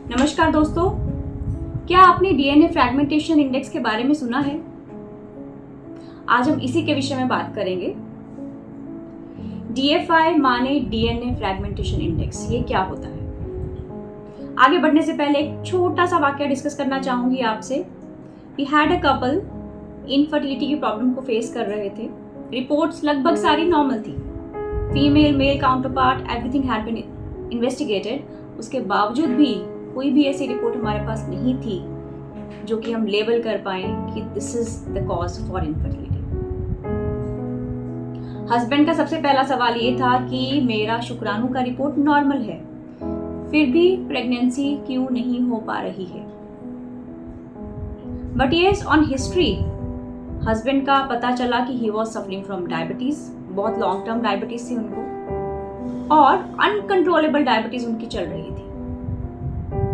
नमस्कार दोस्तों, क्या आपने डीएनए फ्रैगमेंटेशन इंडेक्स के बारे में सुना है? आज हम इसी के विषय में बात करेंगे। डीएफआई माने डीएनए फ्रैगमेंटेशन इंडेक्स, ये क्या होता है? आगे बढ़ने से पहले एक छोटा सा वाक्य डिस्कस करना चाहूंगी आपसे। We had a couple infertility की प्रॉब्लम को फेस कर रहे थे। रिपोर्ट्स लगभग सारी नॉर्मल थी। Female male counterpart everything had been investigated. उसके बावजूद भी कोई भी ऐसी रिपोर्ट हमारे पास नहीं थी जो कि हम लेबल कर पाए कि this is the cause for infertility. Husband का सबसे पहला सवाल ये था कि मेरा शुक्राणु का रिपोर्ट नॉर्मल है, फिर भी प्रेगनेंसी क्यों नहीं हो पा रही है? But yes, on history husband का पता चला कि he was suffering from diabetes. बहुत लॉन्ग टर्म डायबिटीज थी उनको और अनकंट्रोलेबल डायबिटीज उनकी चल रही थी।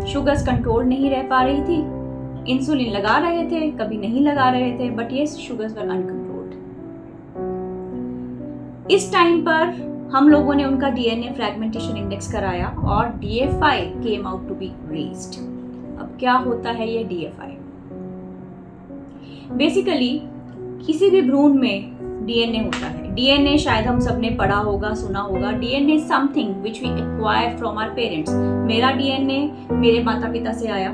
शुगर्स कंट्रोल नहीं रह पा रही थी। इंसुलिन लगा रहे थे, कभी नहीं लगा रहे थे, बट ये शुगर्स वर अनकंट्रोल्ड। इस टाइम पर हम लोगों ने उनका डीएनए फ्रैगमेंटेशन इंडेक्स कराया और DFI came out to be raised. अब क्या होता है ये डीएफआई? बेसिकली किसी भी भ्रूण में डीएनए होता है। डीएनए शायद हम सबने पढ़ा होगा, सुना होगा। DNA is something which we acquire from our parents. मेरा डीएनए मेरे माता पिता से आया।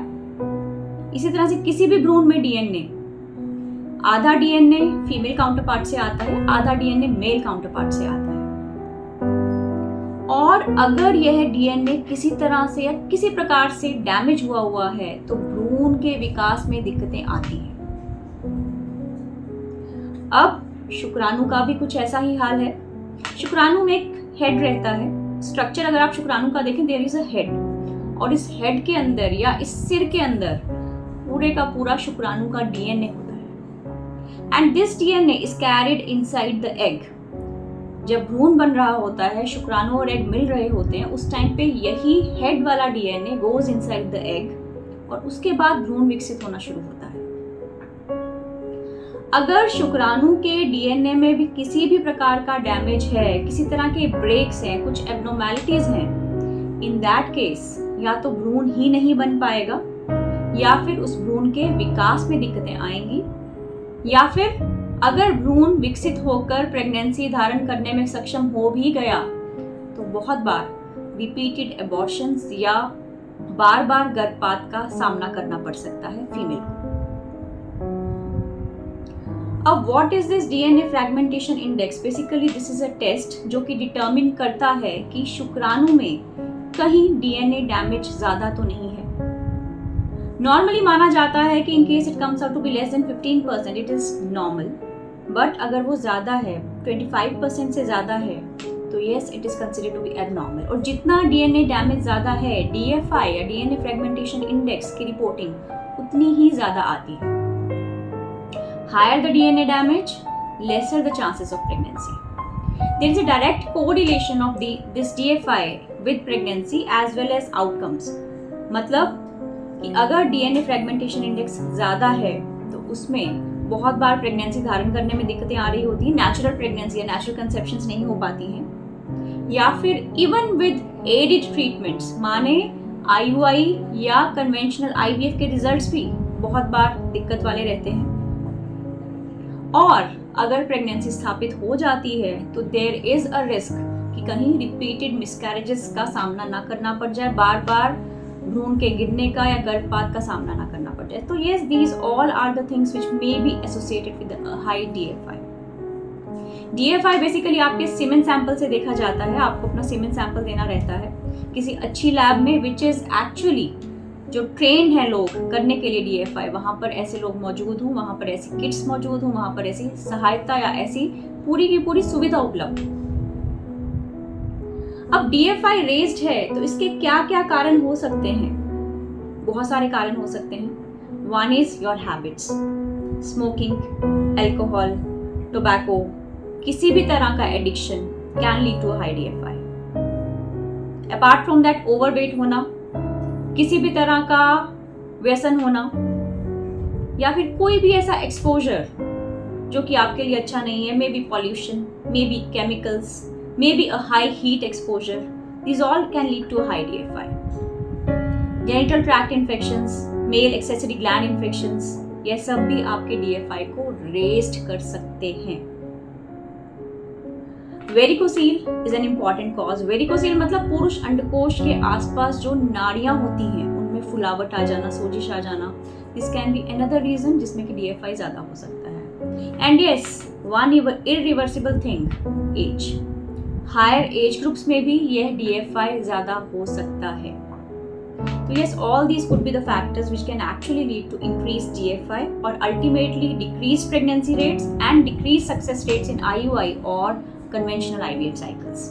इसी तरह से किसी भी भ्रूण में डीएनए, आधा डीएनए फीमेल काउंटरपार्ट से आता है, आधा डीएनए मेल काउंटरपार्ट से आता है। और अगर यह डीएनए किसी तरह से या किसी प्रकार से डैमेज हुआ है तो भ्रूण के विकास में दिक्कतें आती हैं। अब शुक्राणु का भी कुछ ऐसा ही हाल है। शुक्राणु में एक हेड रहता है। स्ट्रक्चर अगर आप शुक्राणु का देखें, देयर इज अ हेड, और इस हेड के अंदर या इस सिर के अंदर पूरे का पूरा शुक्राणु का डीएनए होता है। And this DNA is carried inside the egg. जब भ्रूण बन रहा होता है, शुक्राणु और एग मिल रहे होते हैं, उस टाइम पे यही हेड वाला DNA goes inside the egg और उसके बाद भ्रूण विकसित होना शुरू होता है। अगर शुक्राणु के डीएनए में भी किसी भी प्रकार का डैमेज है, किसी तरह के ब्रेक्स हैं, कुछ एब्नॉर्मैलिटीज हैं, इन दैट केस या तो भ्रूण ही नहीं बन पाएगा, या फिर उस भ्रूण के विकास में दिक्कतें आएंगी, या फिर अगर भ्रूण विकसित होकर प्रेगनेंसी धारण करने में सक्षम हो भी गया तो बहुत बार रिपीटेड एबॉर्शंस या बार बार गर्भपात का सामना करना पड़ सकता है फीमेल को। अब what is this DNA fragmentation index? Basically this is a test जो कि डिटर्मिन करता है कि शुक्राणु में कहीं डीएनए डैमेज ज्यादा तो नहीं है। नॉर्मली माना जाता है कि in case it comes out to be less than 15% it is normal, but अगर वो ज्यादा है, 25% से ज्यादा है, तो yes it is considered to be abnormal. और जितना डीएनए डैमेज ज्यादा है, डीएफआई या डीएनए फ्रैगमेंटेशन इंडेक्स की रिपोर्टिंग उतनी ही ज्यादा आती है। Higher the DNA damage, lesser the chances of pregnancy. There is a direct correlation of this DFI with pregnancy as well as outcomes. मतलब कि अगर DNA fragmentation index ज्यादा है तो उसमें बहुत बार प्रेगनेंसी धारण करने में दिक्कतें आ रही होती हैं, नेचुरल प्रेगनेंसी या नेचुरल कंसेप्शंस नहीं हो पाती हैं, या फिर इवन विद एडेड ट्रीटमेंट्स माने IUI या कन्वेंशनल IVF के रिजल्ट्स भी बहुत बार दिक्कत वाले रहते हैं। और अगर प्रेगनेंसी स्थापित हो जाती है तो देयर इज अ रिस्क कि कहीं रिपीटेड मिसकैरेजेस का सामना ना करना पड़ जाए, बार बार भ्रूण के गिरने का या गर्भपात का सामना ना करना पड़ जाए। तो yes, these all are the things which may be associated with high DFI. DFI basically आपके सीमेन सैंपल से देखा जाता है। आपको अपना सीमेन सैंपल देना रहता है किसी अच्छी लैब में, विच इज एक्चुअली जो ट्रेंड है लोग करने के लिए डीएफआई, वहां पर ऐसे लोग मौजूद हों, वहां पर ऐसी किट्स मौजूद हों, वहां पर ऐसी सहायता या ऐसी पूरी की पूरी सुविधा उपलब्ध। अब डीएफआई रेज्ड है तो इसके क्या क्या कारण हो सकते हैं? बहुत सारे कारण हो सकते हैं। One is your habits, smoking, alcohol, tobacco, किसी भी तरह का addiction can lead to high DFI. Apart from that, overweight होना, किसी भी तरह का व्यसन होना, या फिर कोई भी ऐसा एक्सपोजर जो कि आपके लिए अच्छा नहीं है, may be pollution, may be chemicals, may be a high heat exposure, these all can lead to a high DFI. Genital tract infections, male accessory gland infections, यह सब भी आपके DFI को रेस्ट कर सकते हैं। Varicocele is an important cause. Varicocele मतलब पुरुष अंडकोश के आसपास जो नाड़ियां होती हैं उनमें फुलावट आ जाना, सोजिश आ जाना, this can be another reason जिसमें कि DFI ज्यादा हो सकता है। And yes, one irreversible thing, age. Higher age groups में भी यह DFI ज्यादा हो सकता है। तो yes, all these could be the factors which can actually lead to increased DFI or ultimately decreased pregnancy rates and decreased success rates in IUI or conventional IVF cycles.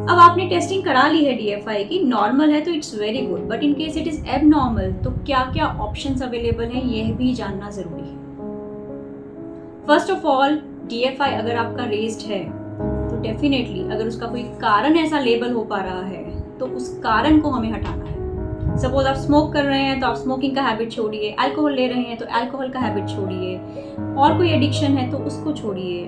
अब आपने टेस्टिंग करा ली है DFI की, normal है तो it's very good, but in case it is abnormal तो क्या क्या ऑप्शंस अवेलेबल हैं यह भी जानना जरूरी है। फर्स्ट ऑफ ऑल, DFI अगर आपका रेज्ड है तो डेफिनेटली अगर उसका कोई कारण ऐसा लेबल हो पा रहा है तो उस कारण को हमें हटाना है। सपोज आप स्मोक कर रहे हैं तो आप स्मोकिंग का हैबिट छोड़िए, अल्कोहल ले रहे हैं तो अल्कोहल का हैबिट छोड़िए, और कोई एडिक्शन है तो उसको छोड़िए।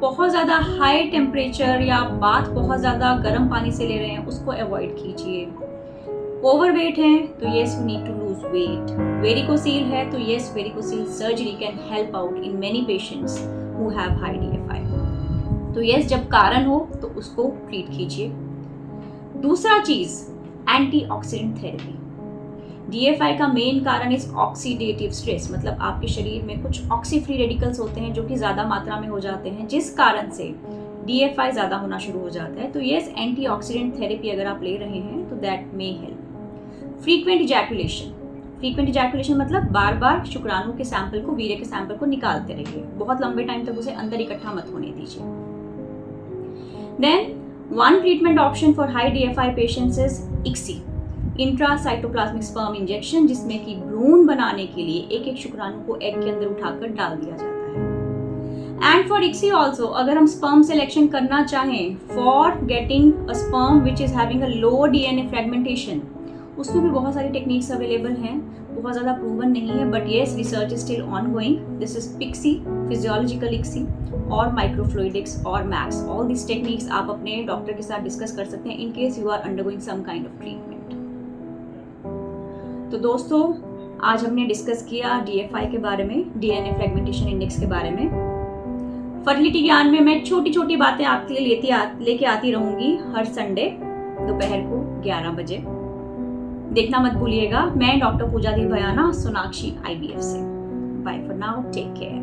बहुत ज़्यादा हाई टेम्परेचर या बाथ बहुत ज़्यादा गर्म पानी से ले रहे हैं उसको अवॉइड कीजिए। ओवरवेट हैं तो yes you need to lose weight. Varicocele है तो yes varicocele surgery can help out in many patients who have high DFI। तो येस, जब कारण हो तो उसको ट्रीट कीजिए। दूसरा चीज, एंटीऑक्सीडेंट थेरेपी। DFI का मेन कारण इज ऑक्सीडेटिव स्ट्रेस, मतलब आपके शरीर में कुछ ऑक्सी फ्री रेडिकल्स होते हैं जो कि ज्यादा मात्रा में हो जाते हैं, जिस कारण से DFI ज्यादा होना शुरू हो जाता है। तो यस, एंटीऑक्सीडेंट थेरेपी अगर आप ले रहे हैं तो that may help. Frequent ejaculation. Frequent ejaculation मतलब बार बार शुक्राणु के सैंपल को, वीर्य के सैंपल को निकालते रहिए, बहुत लंबे टाइम तक उसे अंदर इकट्ठा मत होने दीजिए। Then one treatment option for high DFI patients is ICSI, intracytoplasmic sperm injection, जिसमें कि भ्रूण बनाने के लिए एक एक शुक्राणु को एग के अंदर उठाकर डाल दिया जाता है। एंड फॉर ICSI ऑल्सो, अगर हम स्पर्म सिलेक्शन करना चाहें for getting a sperm which is having a low DNA fragmentation, उसमें भी बहुत सारी टेक्निक्स अवेलेबल हैं, बहुत ज़्यादा प्रूवन नहीं है, but yes research is still ongoing. This is PICSI, physiological ICSI और माइक्रोफ्लूइडिक्स और मैक्स। ऑल दिस टेक्निक्स आप अपने डॉक्टर के साथ डिस्कस कर सकते हैं in case you are undergoing some kind of treatment. तो दोस्तों, आज हमने डिस्कस किया DFI के बारे में, DNA फ्रेगमेंटेशन इंडेक्स के बारे में। फर्टिलिटी ज्ञान में मैं छोटी छोटी बातें आपके लिए लेके आती रहूंगी हर संडे दोपहर को 11 बजे। देखना मत भूलिएगा। मैं डॉक्टर पूजा दी भयाना, सोनाक्षी IVF से। Bye for now, take care.